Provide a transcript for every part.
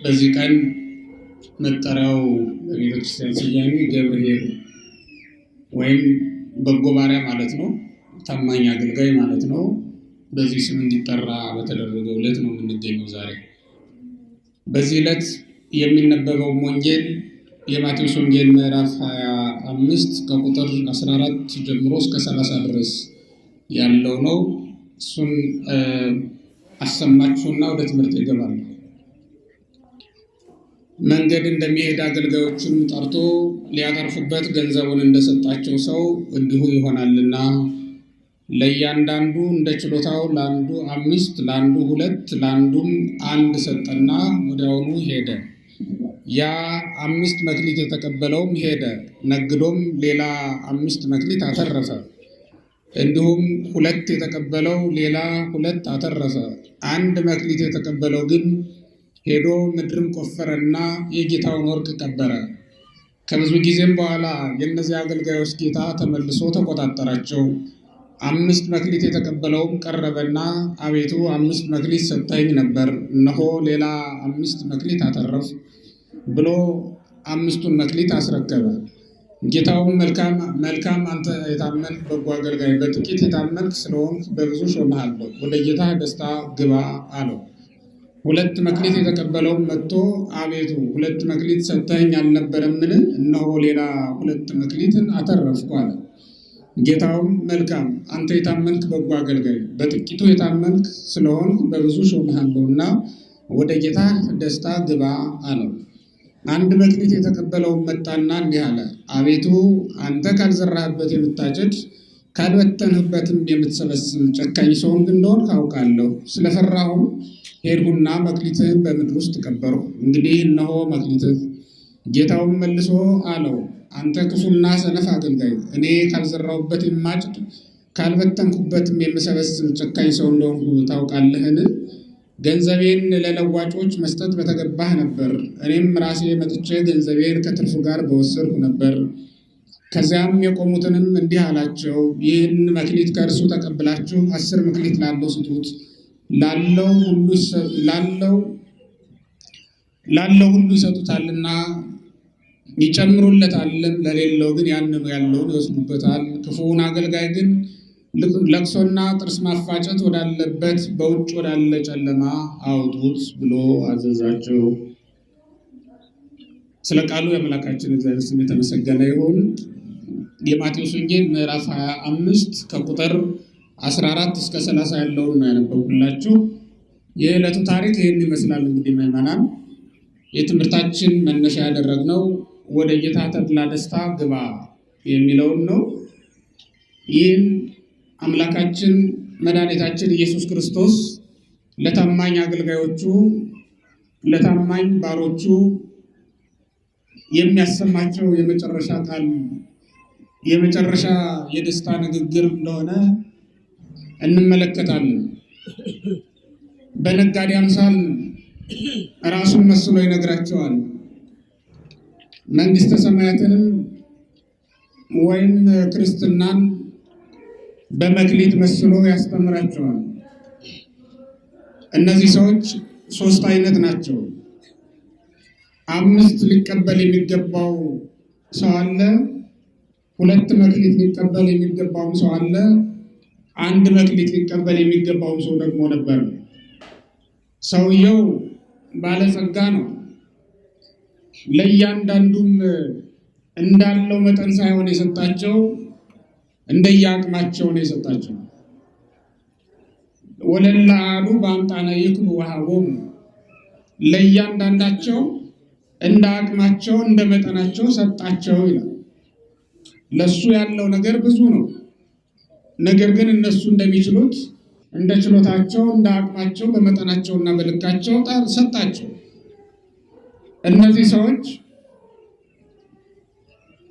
በዚህ ቀን መጠሪያው በቤተክርስቲያን ስያሜ ገብርኄር ወይም በጎ ባሪያ ማለት ነው፣ ታማኝ አገልጋይ ማለት ነው። በዚህ ስም እንዲጠራ በተደረገው ዕለት ነው የምንገኘው ዛሬ። በዚህ ዕለት የሚነበበው ወንጌል የማቴዎስ ወንጌል ምዕራፍ 25 ከቁጥር 14 ጀምሮ እስከ 30 ድረስ ያለው ነው። እሱን አሰማችሁና ወደ ትምህርት ይገባል። መንገድ እንደሚሄድ አገልጋዮችን ጠርቶ ሊያተርፉበት ገንዘቡን እንደሰጣቸው ሰው እንዲሁ ይሆናልና ለእያንዳንዱ እንደ ችሎታው ለአንዱ 5፣ ለአንዱ 2፣ ለአንዱም 1 ሰጠና ወዲያውኑ ሄደ። ያ 5 መክሊት የተቀበለውም ሄደ፣ ነግዶም ሌላ 5 መክሊት አተረፈ። እንዲሁም 2 የተቀበለው ሌላ 2 አተረፈ። 1 መክሊት የተቀበለው ግን ሄዶ ምድርን ቆፈረና የጌታውን ወርቅ ቀበረ። ከብዙ ጊዜም በኋላ የእነዚህ አገልጋዮች ጌታ ተመልሶ ተቆጣጠራቸው። 5 መክሊት የተቀበለውም ቀረበና አቤቱ 5 መክሊት ሰጠኸኝ ነበር፣ እነሆ ሌላ 5 መክሊት አተረፍ ብሎ 5ቱን መክሊት አስረከበ። ጌታውም መልካም አንተ የታመንክ በጎ አገልጋይ፣ በጥቂት የታመንክ ስለሆንክ በብዙ ሾምሃለሁ፣ ወደ ጌታህ ደስታ ግባ አለው። 2 መክሊት የተቀበለውም መጥቶ አቤቱ 2 መክሊት ሰጠኸኝ አልነበረምን? እነሆ ሌላ 2 መክሊትን አተረፍኩ አለ። ጌታውም መልካም አንተ የታመንክ በጎ አገልጋይ፣ በጥቂቱ የታመንክ ስለሆንክ በብዙ ሾምሃለሁና ወደ ጌታህ ደስታ ግባ አለው። 1 መክሊት የተቀበለውም መጣና እንዲህ አለ፣ አቤቱ አንተ ካልዘራህበት የምታጭድ ካልበተንህበትም የምትሰበስብ ጨካኝ ሰውም እንደሆንክ አውቃለሁ። ስለፈራሁም ሄድሁና መክሊትህን በምድር ውስጥ ቀበርሁ። እንግዲህ እነሆ መክሊትህ። ጌታውም መልሶ አለው፣ አንተ ክፉና ሰነፍ አገልጋይ፣ እኔ ካልዘራሁበት የማጭድ ካልበተንኩበትም የምሰበስብ ጨካኝ ሰው እንደሆንኩ ታውቃለህን? ገንዘቤን ለለዋጮች መስጠት በተገባህ ነበር። እኔም ራሴ መጥቼ ገንዘቤን ከትርፉ ጋር በወሰድሁ ነበር። ከዚያም የቆሙትንም እንዲህ አላቸው፣ ይህን መክሊት ከእርሱ ተቀብላችሁ 10 መክሊት ላለው ስጡት። ላለው ሁሉ ይሰጡታልና ይጨምሩለታልም፣ ለሌለው ግን ያንኑ ያለውን ይወስዱበታል። ክፉውን አገልጋይ ግን ለቅሶና ጥርስ ማፋጨት ወዳለበት በውጭ ወዳለ ጨለማ አውጡት ብሎ አዘዛቸው። ስለ ቃሉ የአምላካችን እግዚአብሔር ስም የተመሰገነ ይሁን። የማቴዎስ ወንጌል ምዕራፍ 25 ከቁጥር 14 እስከ 30 ያለውን ነው ያነበብኩላችሁ። የዕለቱ ታሪክ ይህን ይመስላል። እንግዲህ ምዕመናን፣ የትምህርታችን መነሻ ያደረግነው ወደ ጌታ ተድላ ደስታ ግባ የሚለውን ነው። ይህን አምላካችን መድኃኒታችን ኢየሱስ ክርስቶስ ለታማኝ አገልጋዮቹ ለታማኝ ባሮቹ የሚያሰማቸው የመጨረሻ ቃል የመጨረሻ የደስታ ንግግር እንደሆነ እንመለከታለን። በነጋዴ አምሳል ራሱን መስሎ ይነግራቸዋል። መንግስተ ሰማያትንም ወይም ክርስትናን በመክሊት መስሎ ያስተምራቸዋል። እነዚህ ሰዎች 3 አይነት ናቸው። 5 ሊቀበል የሚገባው ሰው አለ። 2 መክሊት ሊቀበል የሚገባው ሰው አለ። 1 መክሊት ሊቀበል የሚገባው ሰው ደግሞ ነበር። ሰውየው ባለጸጋ ነው። ለእያንዳንዱም እንዳለው መጠን ሳይሆን የሰጣቸው እንደየአቅማቸው ነው የሰጣቸው። ወለላ አሉ በአምጣነ ይክሉ ወሀቦሙ፣ ለእያንዳንዳቸው እንደ አቅማቸው እንደ መጠናቸው ሰጣቸው ይላል። ለሱ ያለው ነገር ብዙ ነው። ነገር ግን እነሱ እንደሚችሉት እንደ ችሎታቸው እንደ አቅማቸው በመጠናቸውና በልካቸው ሰጣቸው። እነዚህ ሰዎች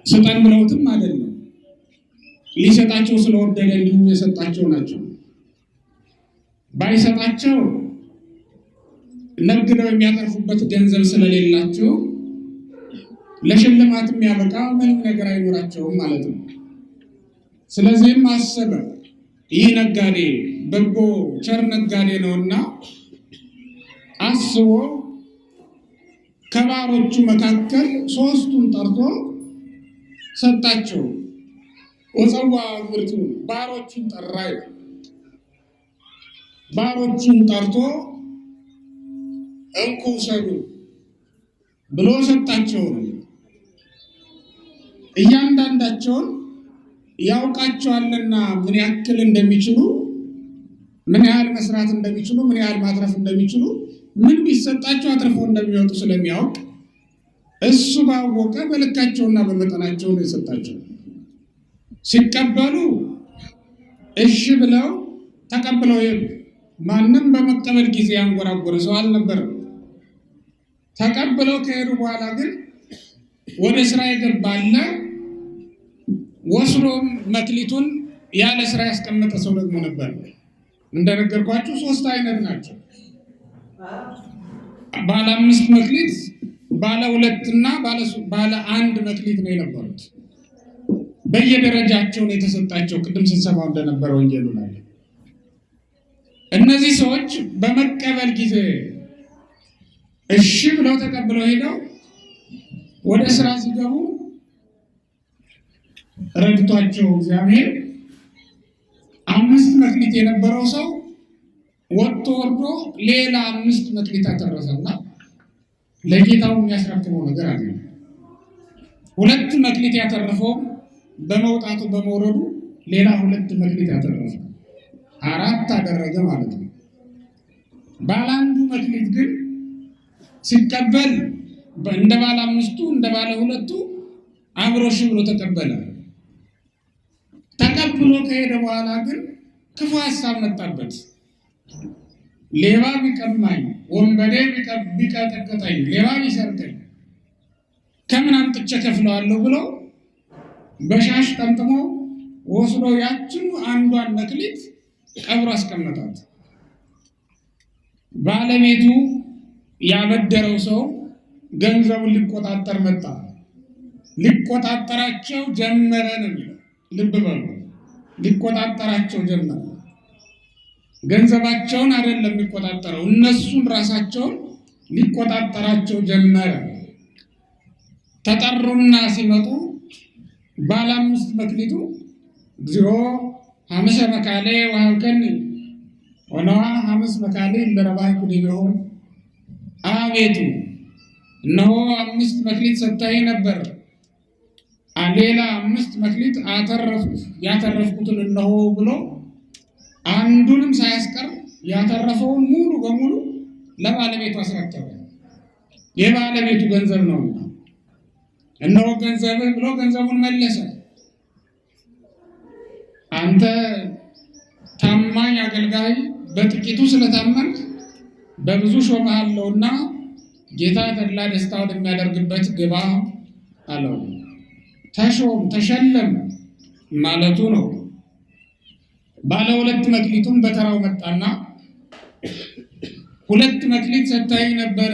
ስጠን ብለውትም አይደለም፣ ሊሰጣቸው ስለወደደ እንዲሁ የሰጣቸው ናቸው። ባይሰጣቸው ነግደው የሚያተርፉበት ገንዘብ ስለሌላቸው ለሽልማት የሚያበቃ ምንም ነገር አይኖራቸውም ማለት ነው። ስለዚህም አሰበ፣ ይህ ነጋዴ በጎ ቸር ነጋዴ ነውና አስቦ ከባሮቹ መካከል ሶስቱን ጠርቶ ሰጣቸው። ወፀዋ ምርቱ ባሮቹን ጠራ። ባሮቹን ጠርቶ እንኩ ውሰዱ ብሎ ሰጣቸው። እያንዳንዳቸውን ያውቃቸዋልና ምን ያክል እንደሚችሉ፣ ምን ያህል መስራት እንደሚችሉ፣ ምን ያህል ማትረፍ እንደሚችሉ፣ ምን ቢሰጣቸው አትርፈው እንደሚወጡ ስለሚያውቅ እሱ ባወቀ በልካቸውና በመጠናቸው ነው የሰጣቸው። ሲቀበሉ እሺ ብለው ተቀብለው ሄዱ። ማንም በመቀበል ጊዜ ያንጎራጎረ ሰው አልነበረም። ተቀብለው ከሄዱ በኋላ ግን ወደ ስራ የገባለ ወስዶ መክሊቱን ያለ ስራ ያስቀመጠ ሰው ደግሞ ነበር። እንደነገርኳችሁ ሶስት አይነት ናቸው። ባለ 5 መክሊት፣ ባለ 2 እና ባለ 1 መክሊት ነው የነበሩት። በየደረጃቸው ነው የተሰጣቸው። ቅድም ስንሰማው እንደነበረ ወንጌሉ ላይ እነዚህ ሰዎች በመቀበል ጊዜ እሺ ብለው ተቀብለው ሄደው ወደ ስራ ሲገቡ ረድቷቸው እግዚአብሔር 5 መክሊት የነበረው ሰው ወጥቶ ወርዶ ሌላ 5 መክሊት አተረፈና ለጌታው የሚያስረክበው ነገር አለ። 2 መክሊት ያተረፈው በመውጣቱ በመውረዱ ሌላ 2 መክሊት ያተረፈ 4 አደረገ ማለት ነው። ባለ 1 መክሊት ግን ሲቀበል እንደ ባለ 5ቱ እንደ ባለ 2ቱ አብሮሽ ብሎ ተቀበለ። ተቀብሎ ከሄደ በኋላ ግን ክፉ ሀሳብ መጣበት። ሌባ ቢቀማኝ፣ ወንበዴ ቢቀጠቅጠኝ፣ ሌባ ቢሰርቀኝ ከምን አምጥቼ ከፍለዋለሁ ብሎ በሻሽ ጠምጥሞ ወስዶ ያችን አንዷን መክሊት ቀብሮ አስቀመጣት። ባለቤቱ ያበደረው ሰው ገንዘቡን ሊቆጣጠር መጣ። ሊቆጣጠራቸው ጀመረ ነው የሚለው። ልብ በሉ፣ ሊቆጣጠራቸው ጀመረ። ገንዘባቸውን አይደለም የሚቆጣጠረው፣ እነሱን ራሳቸውን ሊቆጣጠራቸው ጀመረ። ተጠሩና ሲመጡ ባለ 5 መክሊቱ እግዚኦ 5 መካሌ ወሀብከኒ ወነዋ 5 መካሌ ለረባይኩ ዲበው፣ አቤቱ እነሆ 5 መክሊት ሰጥተኸኝ ነበር፣ ሌላ 5 መክሊት ያተረፍኩትን እነሆ ብሎ አንዱንም ሳያስቀር ያተረፈውን ሙሉ በሙሉ ለባለቤቱ አስረከበ። የባለቤቱ ገንዘብ ነውና እነሆ ገንዘብህ ብሎ ገንዘቡን መለሰ። አንተ ታማኝ አገልጋይ በጥቂቱ ስለታመንክ በብዙ ሾምሃለሁና ጌታ ተድላ ደስታ ወደሚያደርግበት ግባ አለው። ተሾም ተሸለም ማለቱ ነው። ባለ 2 መክሊቱም በተራው መጣና 2 መክሊት ሰጥተኸኝ ነበረ፣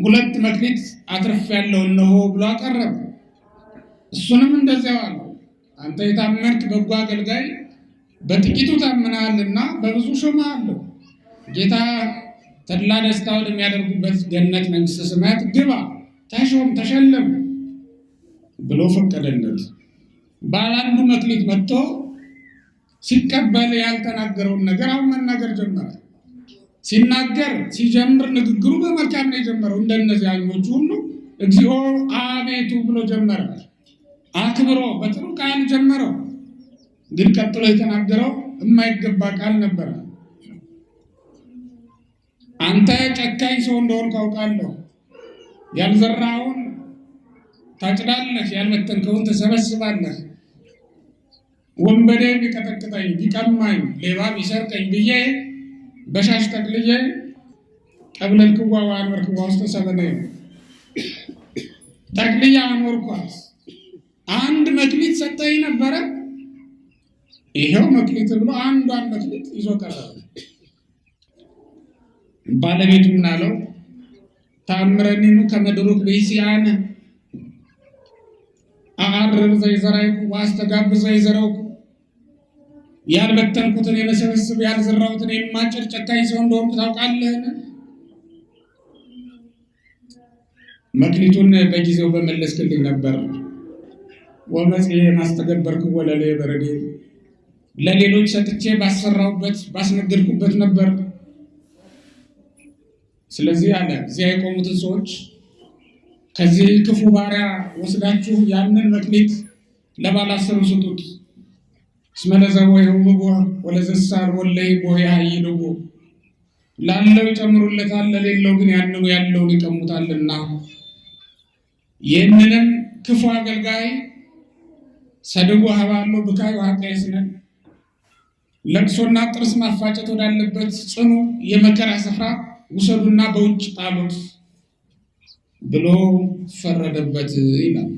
2 መክሊት አትርፌያለሁ እነሆ ብሎ አቀረበ። እሱንም እንደዚያው አለው። አንተ የታመንክ በጎ አገልጋይ በጥቂቱ ታምናልና በብዙ ሾምሃለሁ፣ ጌታ ተድላ ደስታ ወደሚያደርጉበት ገነት መንግሥተ ሰማያት ግባ፣ ተሾም ተሸለም ብሎ ፈቀደለት። ባለ 1 መክሊት መጥቶ ሲቀበል ያልተናገረውን ነገር አሁን መናገር ጀመረ። ሲናገር ሲጀምር ንግግሩ በመልካም ነው የጀመረው። እንደነዚህ አይኖቹ ሁሉ እግዚኦ አቤቱ ብሎ ጀመረ። አክብሮ በጥሩ ቃል ጀመረው። ግን ቀጥሎ የተናገረው የማይገባ ቃል ነበረ። አንተ ጨካኝ ሰው እንደሆንክ አውቃለሁ። ያልዘራኸውን ታጭዳለህ፣ ያልመተንከውን ትሰበስባለህ። ወንበዴ ቢቀጠቅጠኝ፣ ቢቀማኝ፣ ሌባ ቢሰርቀኝ ብዬ በሻሽ ጠቅልዬ ቀብለልክዋ ወአንበርክዋ ውስጥ ሰበነ ጠቅልዬ አኖርኳት። 1 መክሊት ሰጠኸኝ ነበረ፣ ይሄው መክሊት ብሎ አንዷን መክሊት ይዞ ቀረበ። ባለቤቱ ምን አለው? ታምረኒኑ ከመድሩክ ቤሲያን አዓርብ ዘይዘራይኩ ዋስተጋብ ዘይዘራውኩ፣ ያልበተንኩትን የመሰብስብ ያልዘራሁትን የማጭድ ጨካኝ ሰው እንደሆንኩ ታውቃለህን? መክሊቱን በጊዜው በመለስክልኝ ነበር። ወመጽሔ ማስተገበርኩ ወለሌ በረዴ ለሌሎች ሰጥቼ ባሰራሁበት ባስነገርኩበት ነበር። ስለዚህ አለ እዚያ የቆሙትን ሰዎች ከዚህ ክፉ ባሪያ ወስዳችሁ ያንን መክሊት ለባላሰሩ ስጡት። እስመ ለዘቦ ይሁብዎ ወለዘሳር ወለይ ቦ ያይልዎ ላለው ይጨምሩለታል፣ ለሌለው ግን ያንኑ ያለውን ይቀሙታልና። ይህንንም ክፉ አገልጋይ ሰድቦ ሀባሎ ብካይ ኃጢአት ለቅሶና ጥርስ ማፋጨት ወዳለበት ጽኑ የመከራ ስፍራ ውሰዱና በውጭ ጣሉት ብሎ ፈረደበት ይላል።